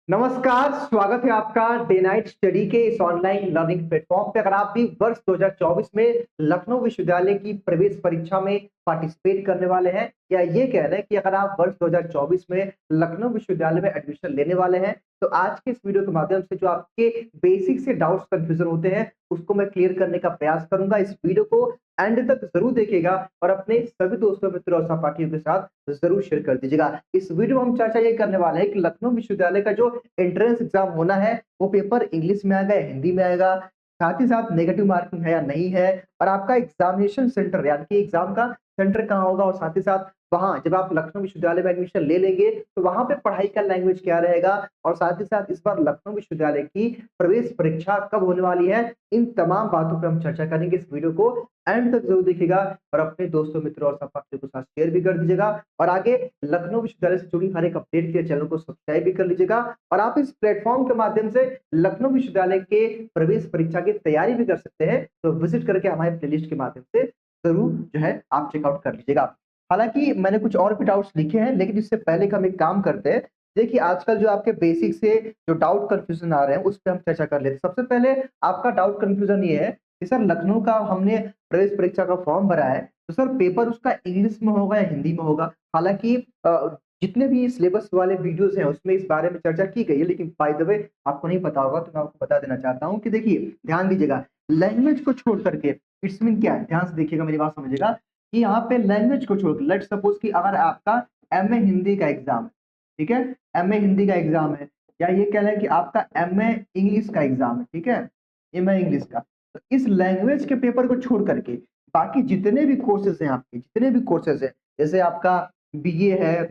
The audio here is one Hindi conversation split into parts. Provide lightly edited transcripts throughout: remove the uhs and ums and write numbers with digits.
नमस्कार, स्वागत है आपका डे नाइट स्टडी के इस ऑनलाइन लर्निंग प्लेटफॉर्म पे। अगर आप भी वर्ष 2024 में लखनऊ विश्वविद्यालय की प्रवेश परीक्षा में पार्टिसिपेट करने वाले हैं या ये कह रहे हैं कि अगर आप वर्ष 2024 में लखनऊ विश्वविद्यालय में एडमिशन लेने वाले हैं, तो आज के इस वीडियो के माध्यम से जो आपके बेसिक से डाउट्स कंफ्यूजन होते हैं, उसको मैं क्लियर करने का प्रयास करूंगा। इस वीडियो को एंड तक जरूर देखिएगा और अपने सभी दोस्तों, मित्रों और सहपाठियों के साथ जरूर शेयर कर दीजिएगा। इस वीडियो में हम चर्चा ये करने वाले हैं कि लखनऊ विश्वविद्यालय का जो एंट्रेंस एग्जाम होना है, वो पेपर इंग्लिश में आएगा या हिंदी में आएगा, साथ ही साथ नेगेटिव मार्किंग है या नहीं है, और आपका एग्जामिनेशन सेंटर यानी कि एग्जाम का सेंटर कहाँ होगा, और साथ ही साथ वहां जब आप लखनऊ विश्वविद्यालय में एडमिशन ले लेंगे तो वहां पे पढ़ाई का लैंग्वेज क्या रहेगा, और साथ ही साथ इस बार लखनऊ विश्वविद्यालय की प्रवेश परीक्षा कब होने वाली है, इन तमाम बातों पर हम चर्चा करेंगे। इस वीडियो को एंड तक जरूर देखिएगा और अपने दोस्तों, मित्रों और सहपाठियों के साथ शेयर भी कर दीजिएगा। और आगे लखनऊ विश्वविद्यालय से जुड़ी हर एक अपडेट के लिए चैनल को सब्सक्राइब भी कर लीजिएगा। और आप इस प्लेटफॉर्म के माध्यम से लखनऊ विश्वविद्यालय के प्रवेश परीक्षा की तैयारी भी कर सकते हैं, तो विजिट करके हमारे प्लेलिस्ट के माध्यम से जरूर जो है आप चेकआउट कर लीजिएगा। हालांकि मैंने कुछ और भी डाउट्स लिखे हैं, लेकिन इससे पहले का हम एक काम करते हैं। देखिए, आजकल जो आपके बेसिक से जो डाउट कंफ्यूजन आ रहे हैं, उस पर हम चर्चा कर लेते हैं। सबसे पहले आपका डाउट कंफ्यूजन ये है कि सर, लखनऊ का हमने प्रवेश परीक्षा का फॉर्म भरा है, तो सर पेपर उसका इंग्लिश में होगा या हिंदी में होगा? हालांकि जितने भी सिलेबस वाले वीडियोस हैं उसमें इस बारे में चर्चा की गई है, लेकिन बाय द वे आपको नहीं पता होगा तो मैं आपको बता देना चाहता हूँ कि देखिए, ध्यान दीजिएगा, लैंग्वेज को छोड़ करके इट्स मीन क्या है, ध्यान से देखिएगा, मेरी बात समझिएगा कि यहाँ पे लैंग्वेज को छोड़, लेट्स सपोज कि अगर आपका एमए हिंदी का एग्जाम है, ठीक है, एमए हिंदी का एग्जाम है, या ये कह रहे हैं कि आपका एमए इंग्लिश का एग्जाम है, ठीक है, एमए इंग्लिश का, तो इस लैंग्वेज के पेपर को छोड़ करके बाकी जितने भी कोर्सेज हैं, आपके जितने भी कोर्सेज हैं, जैसे आपका बीए है,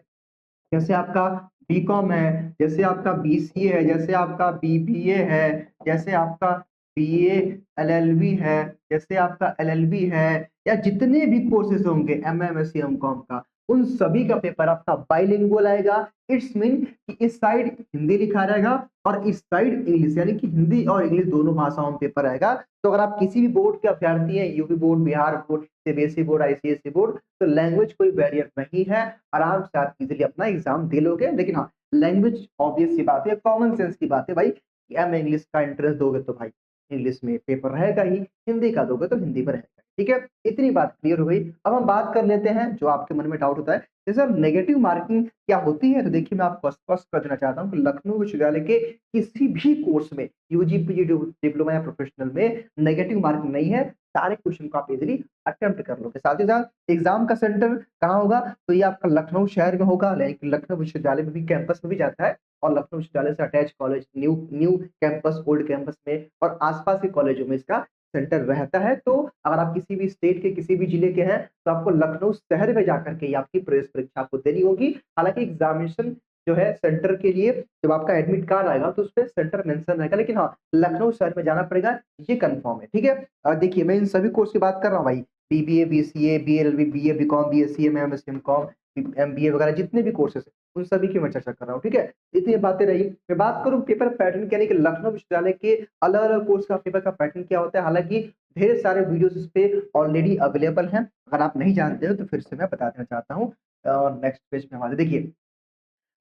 जैसे आपका बीकॉम है, जैसे आपका बीसीए है, जैसे आपका बीबीए है, जैसे आपका बीए एलएलबी है, जैसे आपका एलएलबी है, या जितने भी कोर्सेज होंगे एमएमएससी एमकॉम का, उन सभी का पेपर आपका बाइलिंगुअल आएगा। इट्स मीन कि इस साइड हिंदी लिखा रहेगा और इस साइड इंग्लिश, यानी कि हिंदी और इंग्लिश दोनों भाषाओं में पेपर आएगा। तो अगर आप किसी भी बोर्ड के अभ्यर्थी हैं, UP board, Bihar board, CBSE board, ICSE board, तो लैंग्वेज कोई बैरियर नहीं है, आराम से आप इजीली अपना एग्जाम दे लोगे। लेकिन हाँ, लैंग्वेज ऑब्वियस सी बात है, कॉमन सेंस की बात है भाई, कि एम इंग्लिश का इंटरेस्ट दोगे तो भाई इंग्लिश में पेपर रहेगा ही, हिंदी का दोगे तो हिंदी में रहेगा। ठीक है, इतनी बात क्लियर हो गई। अब हम बात कर लेते हैं जो आपके मन में डाउट होता है कि सर नेगेटिव मार्किंग क्या होती है। तो देखिए, मैं आपको स्पष्ट कर देना चाहता हूँ कि लखनऊ विश्वविद्यालय के किसी भी कोर्स में, यूजी, पीजी, डिप्लोमा या प्रोफेशनल में नेगेटिव मार्किंग नहीं है। सारे क्वेश्चन को आप इजीली अटेम्प्ट कर लोगे। साथ ही साथ एग्जाम का सेंटर कहाँ होगा, तो ये आपका लखनऊ शहर में होगा, लेकिन लखनऊ विश्वविद्यालय में भी कैंपस में भी जाता है, और लखनऊ विश्वविद्यालय से attach college, new new campus, old campus में और आसपास के कॉलेजों में इसका सेंटर रहता है। तो अगर आप किसी भी स्टेट के किसी भी जिले के हैं, तो आपको लखनऊ शहर में जाकर के ही आपकी प्रवेश परीक्षा आपको देनी होगी। हालांकि एग्जामिनेशन जो है सेंटर के लिए, जब आपका एडमिट कार्ड आएगा तो उसपे सेंटर मेंशन रहेगा, लेकिन हाँ, लखनऊ शहर में जाना पड़ेगा, ये कंफर्म है। ठीक है, देखिए, मैं इन सभी कोर्स की बात कर रहा हूँ भाई, BBA, BCA, BLLB, BA, BCom, BSc, MMS, MCom, MBA वगैरह जितने भी कोर्सेस हैं, उन सभी की मैं चर्चा कर रहा हूँ। ठीक है, इतनी बातें रही। मैं बात करूँ पेपर पैटर्न की, यानी कि लखनऊ विश्वविद्यालय के अलग अलग कोर्स का पेपर का पैटर्न क्या होता है। हालांकि ढेर सारे वीडियोस इस पे ऑलरेडी अवेलेबल हैं, अगर आप नहीं जानते हो तो फिर से मैं बता देना चाहता हूँ। नेक्स्ट पेज पे हमारे देखिए,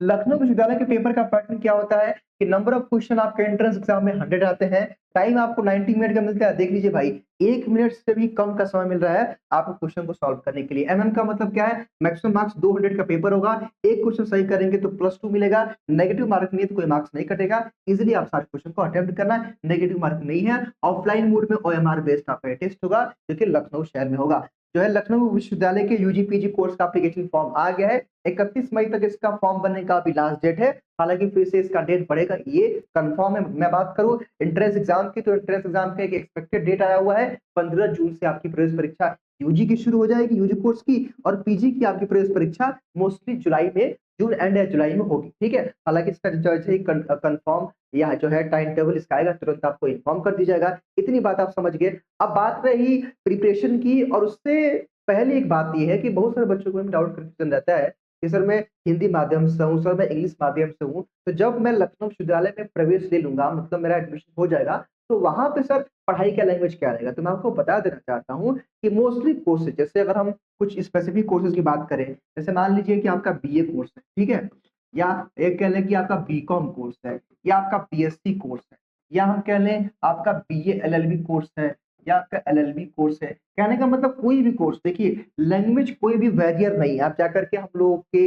लखनऊ विश्वविद्यालय के पेपर का पैटर्न क्या होता है कि नंबर ऑफ क्वेश्चन आपके एंट्रेंस एग्जाम में 100 आते हैं, टाइम आपको 90 मिनट का मिलता है। देख लीजिए भाई, 1 मिनट से भी कम का समय मिल रहा है आपको क्वेश्चन को सॉल्व करने के लिए। एमएम का मतलब क्या है, मैक्सिमम मार्क्स 200 का पेपर होगा, एक क्वेश्चन सही करेंगे तो +2 मिलेगा, नेगेटिव मार्क नहीं है तो कोई मार्क्स नहीं कटेगा। इजीली आप सारे क्वेश्चन को अटेम्प्ट करना है, नेगेटिव मार्क नहीं है। ऑफलाइन मोड में ओएमआर बेस्ड आपका टेस्ट होगा, जो कि लखनऊ शहर में होगा। जो है लखनऊ विश्वविद्यालय के यूजी पीजी कोर्स का एप्लीकेशन फॉर्म आ गया है, 31 मई तक इसका फॉर्म भरने का अभी लास्ट डेट है। हालांकि फिर से इसका डेट बढ़ेगा, ये कंफर्म है। मैं बात करूं एंट्रेंस एग्जाम की, तो एंट्रेंस एग्जाम का एक एक्सपेक्टेड डेट आया हुआ है, 15 जून से आपकी प्रवेश परीक्षा यूजी की शुरू हो जाएगी, यूजी कोर्स की, और पीजी की आपकी प्रवेश परीक्षा मोस्टली जुलाई में, जून एंड या जुलाई में होगी। ठीक है, हालांकि इसका जो है कंफर्म या जो है टाइम टेबल इसका आएगा, तुरंत आपको इन्फॉर्म कर दिया जाएगा। इतनी बात आप समझ गए। अब बात रही प्रिपरेशन की, और उससे पहले एक बात ये है कि बहुत सारे बच्चों को डाउट कंफ्यूजन रहता है कि सर मैं हिंदी माध्यम से हूँ, सर मैं इंग्लिश माध्यम से हूँ, तो जब मैं लखनऊ विश्वविद्यालय में प्रवेश ले लूंगा, मतलब मेरा एडमिशन हो जाएगा, तो वहां पे सर पढ़ाई का लैंग्वेज क्या रहेगा। तो मैं आपको बता देना चाहता हूँ कि मोस्टली कोर्सेज, जैसे अगर हम कुछ स्पेसिफिक कोर्सेज की बात करें, जैसे मान लीजिए कि आपका बीए कोर्स है, ठीक है, या एक कह लें कि आपका बीकॉम कोर्स है, या आपका बीएससी कोर्स है, या हम कह लें आपका बीए एलएलबी कोर्स है, या आपका एलएलबी कोर्स है। कहने का मतलब कोई भी कोर्स, देखिए लैंग्वेज कोई भी बैरियर नहीं है। आप जाकर के हम लोग के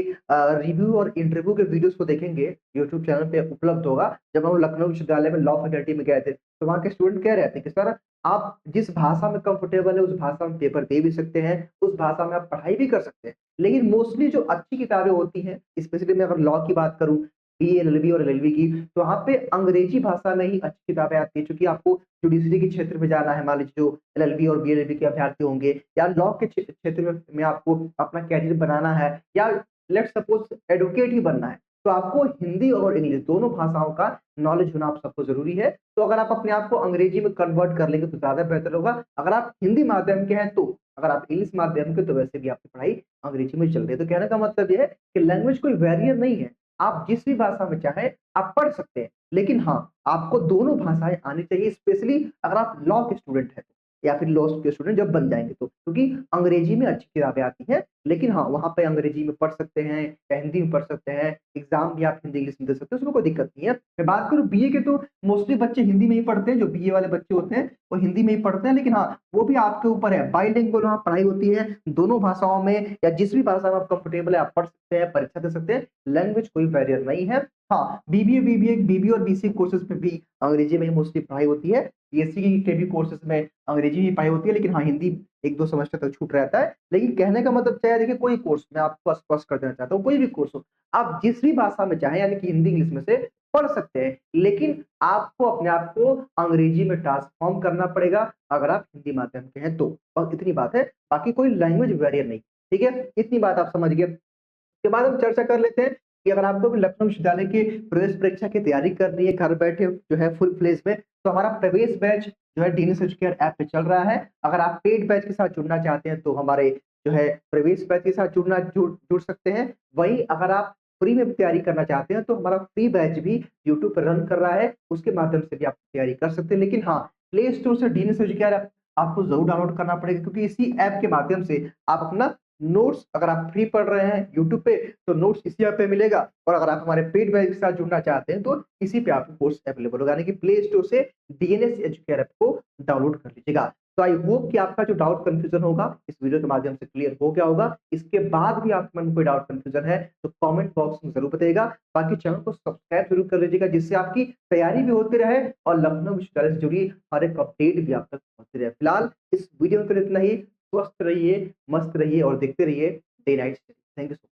रिव्यू और इंटरव्यू के वीडियोस को देखेंगे, यूट्यूब चैनल पे उपलब्ध होगा। जब हम लखनऊ विश्वविद्यालय में लॉ फैकल्टी में गए थे, तो वहाँ के स्टूडेंट कह रहे थे कि सर आप जिस भाषा में कंफर्टेबल है उस भाषा में पेपर दे भी सकते हैं, उस भाषा में आप पढ़ाई भी कर सकते हैं। लेकिन मोस्टली जो अच्छी किताबें होती हैं, स्पेशली मैं अगर लॉ की बात करूँ, बीए, एलएलबी और एलएलबी की, तो वहाँ पे अंग्रेजी भाषा में ही अच्छी किताबें आती हैं। क्योंकि आपको जुडिशरी के क्षेत्र में जाना है, मान लीजिए जो एलएलबी और बीएलएलबी के अभ्यर्थी होंगे, या लॉ के क्षेत्र में आपको अपना करियर बनाना है, या लेट्स सपोज एडवोकेट ही बनना है, तो आपको हिंदी और इंग्लिश दोनों भाषाओं का नॉलेज होना आप सबको जरूरी है। तो अगर आप अपने आप को अंग्रेजी में कन्वर्ट कर लेंगे तो ज्यादा बेहतर होगा। अगर आप हिंदी माध्यम के हैं तो, अगर आप इंग्लिश माध्यम के तो वैसे भी आपकी पढ़ाई अंग्रेजी में चल रही है। तो कहने का मतलब ये है कि लैंग्वेज कोई बैरियर नहीं है। आप जिस भी भाषा में चाहें आप पढ़ सकते हैं। लेकिन हाँ, आपको दोनों भाषाएं आनी चाहिए, स्पेशली अगर आप लॉ के स्टूडेंट हैं या फिर लॉ के स्टूडेंट जब बन जाएंगे तो, क्योंकि अंग्रेजी में अच्छी किताबें आती हैं। लेकिन हाँ, वहाँ पे अंग्रेजी में पढ़ सकते हैं या हिंदी में पढ़ सकते हैं, एग्ज़ाम भी आप हिंदी इंग्लिश में दे सकते हैं, उसमें कोई दिक्कत नहीं है। मैं बात करूँ बीए के, तो मोस्टली बच्चे हिंदी में ही पढ़ते हैं, जो बीए वाले बच्चे होते हैं, वो हिंदी में ही पढ़ते हैं। लेकिन हाँ, वो भी आपके ऊपर है, बाइलिंगुअल वहाँ पढ़ाई होती है, दोनों भाषाओं में या जिस भी भाषा में आप कंफर्टेबल है आप पढ़ सकते हैं, परीक्षा दे सकते हैं, लैंग्वेज कोई बैरियर नहीं है। हाँ, बीबीए और बीसीए कोर्सेज़ में भी अंग्रेजी में ही मोस्टली पढ़ाई होती है। बीएससी के भी कोर्सेज़ में अंग्रेजी ही पढ़ाई होती है, लेकिन हाँ, हिंदी 1-2 सेमेस्टर तक छूट रहता है। लेकिन कहने का मतलब क्या है, देखिए कोई कोर्स मैं आपको स्पष्ट कर देना चाहता हूँ, कोई भी कोर्स हो, आप जिस भी भाषा में चाहें यानी कि हिंदी, इंग्लिश में से पढ़ सकते हैं। लेकिन आपको अपने आप को अंग्रेजी में ट्रांसफ़ॉर्म करना पड़ेगा, अगर आप हिंदी माध्यम के हैं तो। बस इतनी बात है, बाकी कोई लैंग्वेज बैरियर नहीं, ठीक है? इतनी बात आप समझ गए। उसके बाद हम चर्चा कर लेते हैं कि अगर आपको भी लखनऊ विश्वविद्यालय की प्रवेश परीक्षा की तैयारी करनी है घर बैठे जो है फुल फ्लेज में, तो हमारा प्रवेश बैच जो है डीएनएस एजुकेयर ऐप पे चल रहा है। अगर आप पेड बैच के साथ जुड़ना चाहते हैं तो हमारे जो है प्रवेश बैच के साथ जुड़ सकते हैं। वहीं अगर आप फ्री में तैयारी करना चाहते हैं तो हमारा फ्री बैच भी यूट्यूब पर रन कर रहा है, उसके माध्यम से भी आप तैयारी कर सकते हैं। लेकिन हाँ, प्ले स्टोर से डीएनएस एजुकेयर ऐप आपको ज़रूर डाउनलोड करना पड़ेगा, क्योंकि इसी ऐप के माध्यम से आप अपना नोट्स, अगर आप फ्री पढ़ रहे हैं यूट्यूब पे, तो नोट्स इसी ऐप पे मिलेगा। और अगर आप हमारे पेड बैच के साथ जुड़ना चाहते हैं तो इसी पे आपको कोर्स अवेलेबल होगा, यानी कि प्ले स्टोर से डीएनएस एजुकेयर ऐप को डाउनलोड कर लीजिएगा। तो आई होप कि आपका जो डाउट कंफ्यूजन होगा इस वीडियो के माध्यम से क्लियर हो गया होगा। इसके बाद भी आपके मन में कोई डाउट कंफ्यूजन है तो कमेंट बॉक्स में जरूर बताइएगा। बाकी चैनल को सब्सक्राइब जरूर कर लीजिएगा, जिससे आपकी तैयारी भी होती रहे और लखनऊ विश्वविद्यालय से जुड़ी हर एक अपडेट भी आप तक पहुंचती रहे। फिलहाल इस वीडियो में इतना ही। स्वस्थ रहिए, मस्त रहिए और देखते रहिए day night study. Thank you so much.